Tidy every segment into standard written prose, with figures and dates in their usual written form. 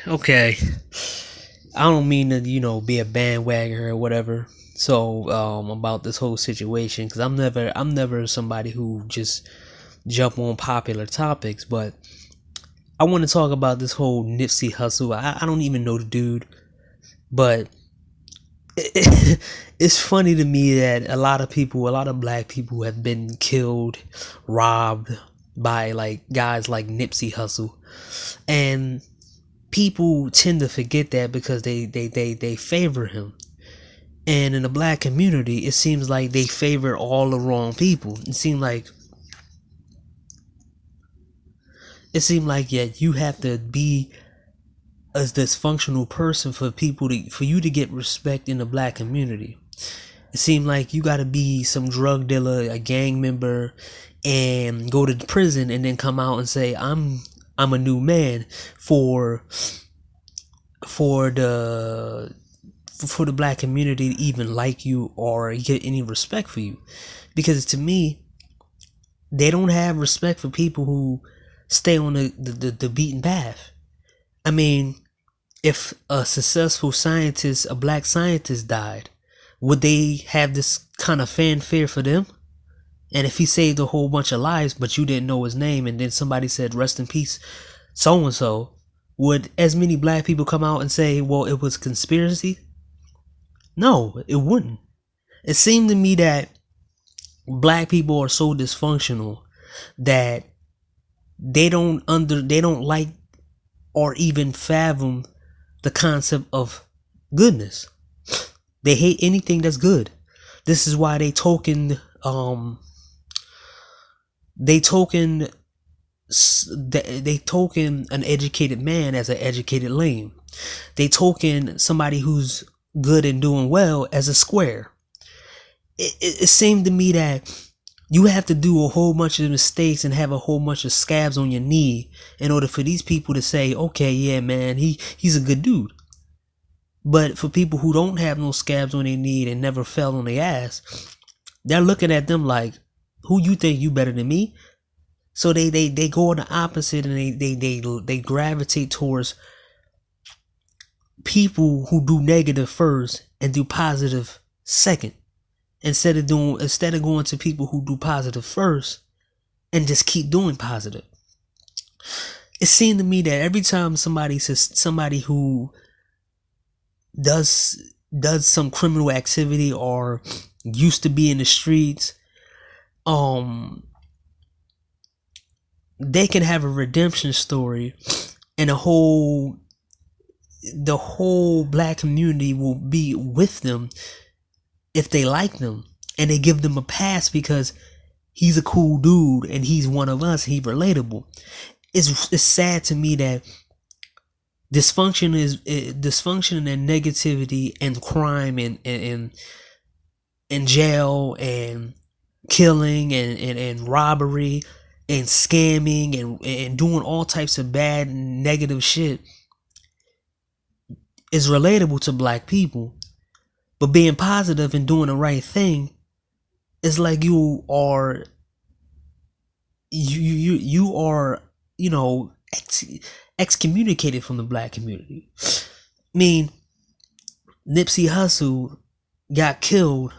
Okay, I don't mean to, be a bandwagoner or whatever. So, about this whole situation, because I'm never somebody who just jump on popular topics, but I want to talk about this whole Nipsey Hussle. I don't even know the dude, but it's funny to me that a lot of black people have been killed, robbed by like guys like Nipsey Hussle, and people tend to forget that because they favor him. And in the black community, it seems like they favor all the wrong people. It seemed like yeah, you have to be a dysfunctional person for you to get respect in the black community. It seemed like you got to be some drug dealer, a gang member, and go to prison and then come out and say I'm a new man for for the for the black community to even like you or get any respect for you. Because to me, they don't have respect for people who stay on the beaten path. I mean, if a successful scientist, a black scientist died, would they have this kind of fanfare for them? And if he saved a whole bunch of lives, but you didn't know his name, and then somebody said, rest in peace, so and so, would as many black people come out and say, well, it was conspiracy? No, it wouldn't. It seemed to me that black people are so dysfunctional that they don't like or even fathom the concept of goodness. They hate anything that's good. This is why they token they token an educated man as an educated lame. They token somebody who's good and doing well as a square. It seemed to me that you have to do a whole bunch of mistakes and have a whole bunch of scabs on your knee in order for these people to say, okay, yeah, man, he's a good dude. But for people who don't have no scabs on their knee and never fell on their ass, they're looking at them like, who you think you better than me? So they go on the opposite, and they gravitate towards people who do negative first and do positive second. Instead of going to people who do positive first and just keep doing positive. It seemed to me that every time somebody says somebody who does some criminal activity or used to be in the streets, they can have a redemption story, and the whole black community will be with them if they like them, and they give them a pass because he's a cool dude and he's one of us, he's relatable. It's sad to me that dysfunction and negativity and crime and jail and killing and robbery and scamming and doing all types of bad and negative shit is relatable to black people. But being positive and doing the right thing is like you are excommunicated from the black community. I mean, Nipsey Hussle got killed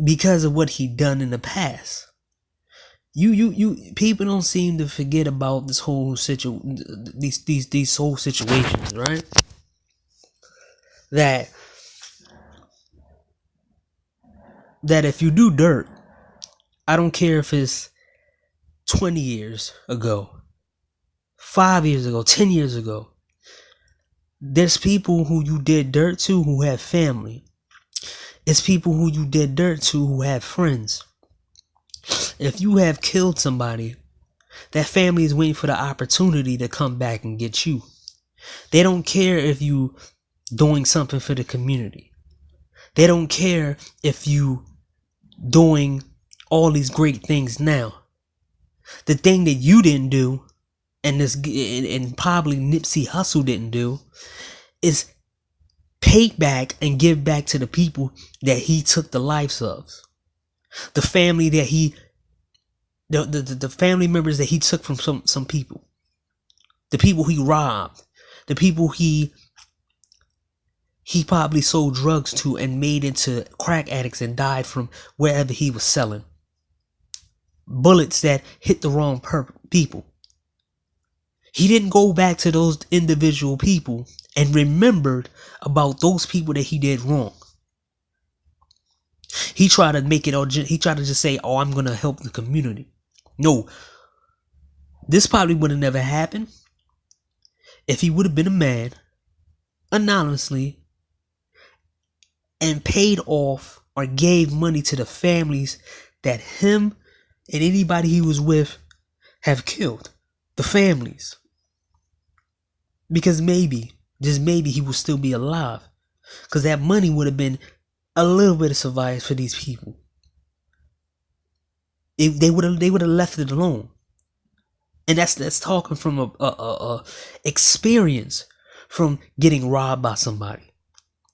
because of what he done in the past. You people don't seem to forget about this whole these whole situations, right? That if you do dirt, I don't care if it's 20 years ago, 5 years ago, 10 years ago, there's people who you did dirt to who have family. It's people who you did dirt to who have friends. If you have killed somebody, that family is waiting for the opportunity to come back and get you. They don't care if you doing something for the community. They don't care if you doing all these great things now. The thing that you didn't do, and probably Nipsey Hussle didn't do, is pay back and give back to the people that he took the lives of. The family that the family members that he took from some people. the people he robbed, the people he probably sold drugs to and made into crack addicts and died from wherever he was selling. Bullets that hit the wrong people. He didn't go back to those individual people and remembered about those people that he did wrong. He tried to make it, he tried to just say, oh, I'm going to help the community. No, this probably would have never happened if he would have been a man, anonymously, and paid off or gave money to the families that him and anybody he was with have killed. The families. Because maybe, just maybe, he would still be alive. Because that money would have been a little bit of survival for these people. If they would have left it alone. And that's talking from a experience from getting robbed by somebody.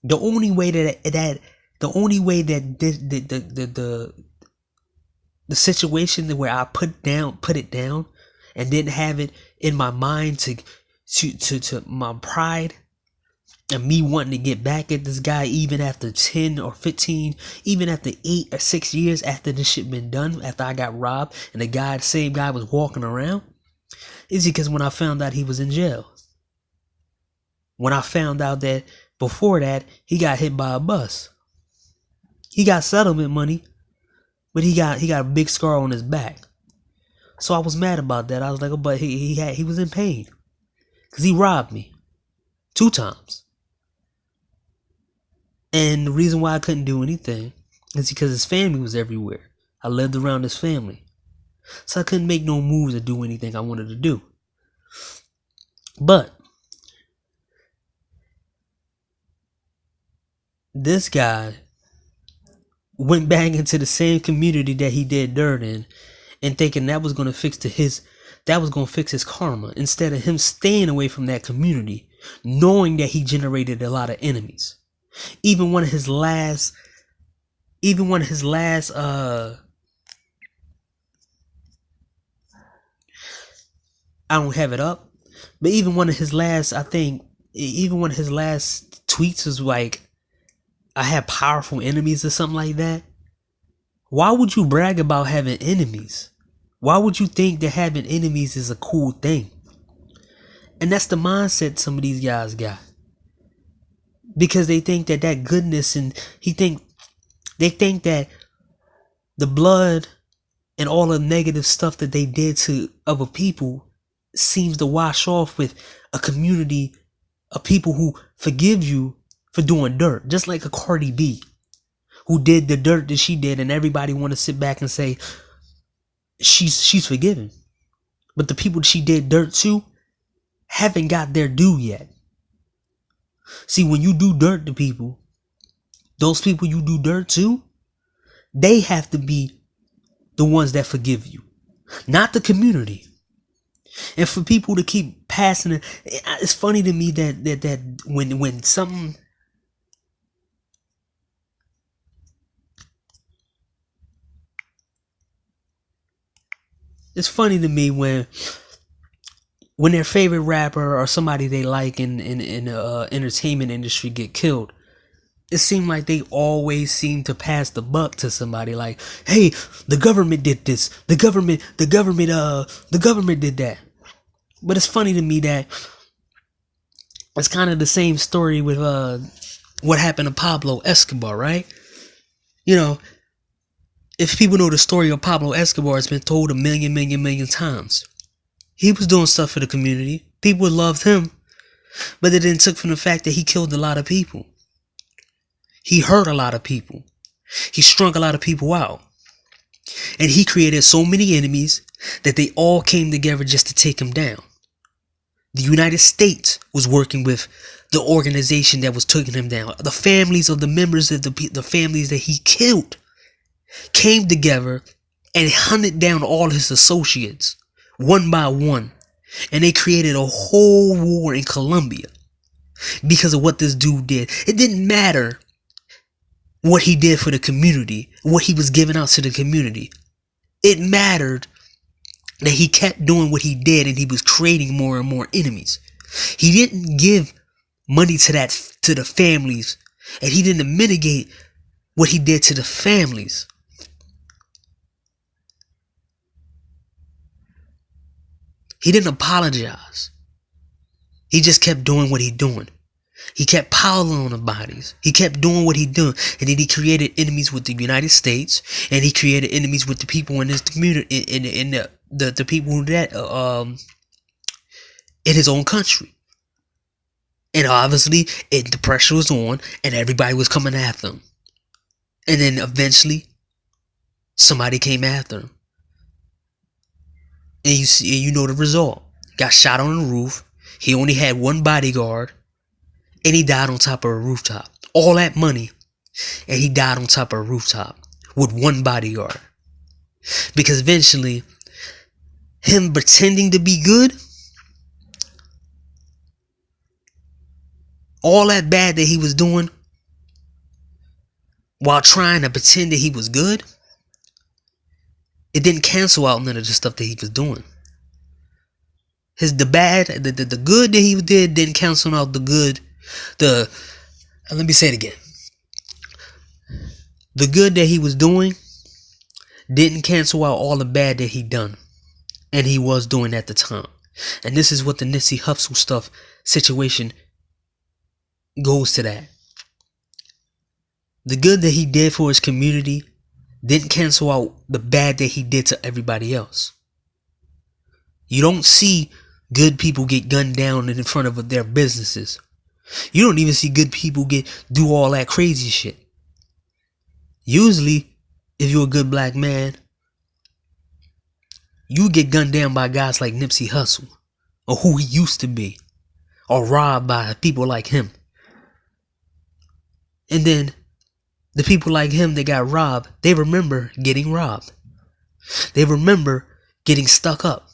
The only way that the situation where I put it down and didn't have it in my mind to my pride and me wanting to get back at this guy even after 10 or 15, even after 8 or 6 years after this shit been done, after I got robbed and the same guy was walking around, is because when I found out he was in jail. When I found out that before that he got hit by a bus. He got settlement money, but he got a big scar on his back. So I was mad about that. I was like, oh, but he was in pain. Because he robbed me 2 times. And the reason why I couldn't do anything is because his family was everywhere. I lived around his family. So I couldn't make no moves or do anything I wanted to do. But this guy went back into the same community that he did dirt in and thinking that was going to fix his karma, instead of him staying away from that community, knowing that he generated a lot of enemies. Even one of his last I don't have it up, but even one of his last tweets was like, I have powerful enemies or something like that. Why would you brag about having enemies? Why would you think that having enemies is a cool thing? And that's the mindset some of these guys got. Because they think that goodness, and they think that the blood and all the negative stuff that they did to other people seems to wash off with a community of people who forgive you for doing dirt. Just like a Cardi B, who did the dirt that she did, and everybody want to sit back and say she's forgiven. But the people she did dirt to haven't got their due yet. See, when you do dirt to people, those people you do dirt to, they have to be the ones that forgive you, not the community. And for people to keep passing it, it's funny to me that when something, it's funny to me when their favorite rapper or somebody they like in the entertainment industry get killed. It seemed like they always seem to pass the buck to somebody, like, hey, the government did this, the government did that. But it's funny to me that it's kind of the same story with what happened to Pablo Escobar, right? You know, if people know the story of Pablo Escobar, it's been told a million times. He was doing stuff for the community. People loved him. But it didn't take from the fact that he killed a lot of people. He hurt a lot of people. He strung a lot of people out. And he created so many enemies that they all came together just to take him down. The United States was working with the organization that was taking him down. The families of the members of the families that he killed came together and hunted down all his associates one by one. And they created a whole war in Colombia because of what this dude did. It didn't matter what he did for the community, what he was giving out to the community. It mattered that he kept doing what he did, and he was creating more and more enemies. He didn't give money to the families, and he didn't mitigate what he did to the families. He didn't apologize. He just kept doing what he doing. He kept piling on the bodies. He kept doing what he doing. And then he created enemies with the United States. And he created enemies with the people in his community, in the people that in his own country. And obviously the pressure was on, and everybody was coming after him. And then eventually somebody came after him. And you know the result. Got shot on the roof. He only had one bodyguard. And he died on top of a rooftop. All that money. And he died on top of a rooftop with one bodyguard. Because eventually, him pretending to be good, all that bad that he was doing, while trying to pretend that he was good, it didn't cancel out none of the stuff that he was doing. The good that he did didn't cancel out the good. Let me say it again. The good that he was doing didn't cancel out all the bad that he done, and he was doing at the time. And this is what the Nipsey Hussle stuff situation goes to that. The good that he did for his community didn't cancel out the bad that he did to everybody else. You don't see good people get gunned down in front of their businesses. You don't even see good people do all that crazy shit. Usually, if you're a good black man, you get gunned down by guys like Nipsey Hussle, or who he used to be, or robbed by people like him. And then the people like him that got robbed, they remember getting robbed. They remember getting stuck up.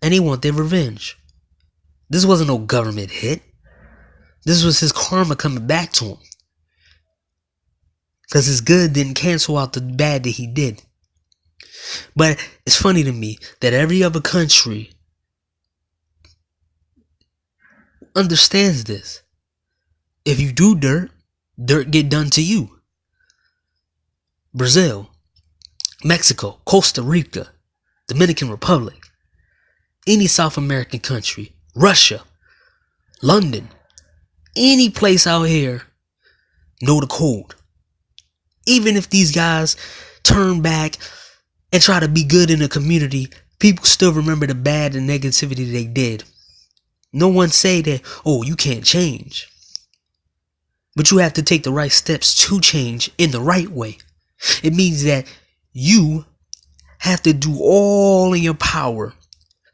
And they want their revenge. This wasn't no government hit. This was his karma coming back to him. Because his good didn't cancel out the bad that he did. But it's funny to me that every other country understands this. If you do dirt get done to you. Brazil, Mexico, Costa Rica, Dominican Republic, any South American country, Russia, London, any place out here know the code. Even if these guys turn back and try to be good in the community, people still remember the bad and negativity they did. No one say that, oh, you can't change. But you have to take the right steps to change in the right way. It means that you have to do all in your power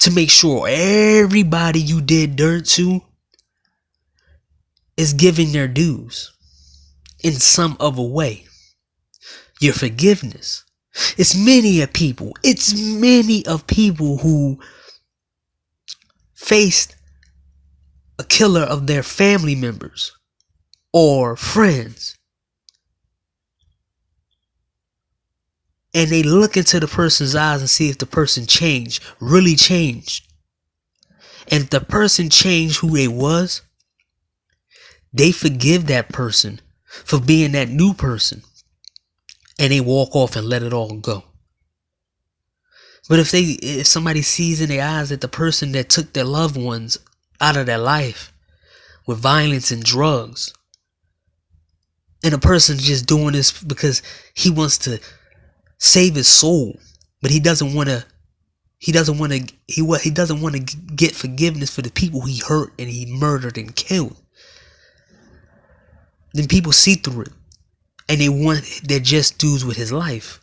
to make sure everybody you did dirt to is giving their dues in some other way. Your forgiveness. It's many of people who faced a killer of their family members or friends, and they look into the person's eyes and see if the person really changed. And if the person changed who they was, they forgive that person for being that new person. And they walk off and let it all go. But if somebody sees in their eyes that the person that took their loved ones out of their life with violence and drugs, and a person just doing this because he wants to save his soul, but he doesn't want to get forgiveness for the people he hurt and he murdered and killed, then people see through it. And they want their just dues with his life.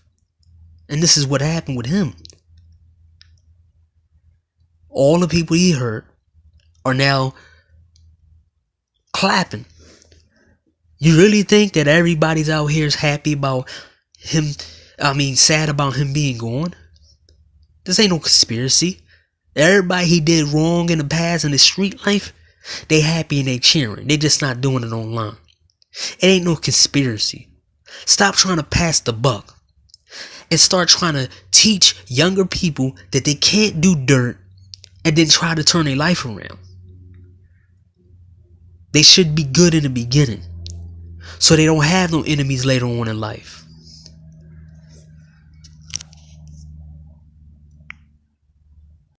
And this is what happened with him. All the people he hurt are now clapping. You really think that everybody's out here is happy about him? Sad about him being gone? This ain't no conspiracy. Everybody he did wrong in the past in his street life, they happy and they cheering. They just not doing it online. It ain't no conspiracy. Stop trying to pass the buck. and start trying to teach younger people that they can't do dirt and then try to turn their life around. They should be good in the beginning so they don't have no enemies later on in life.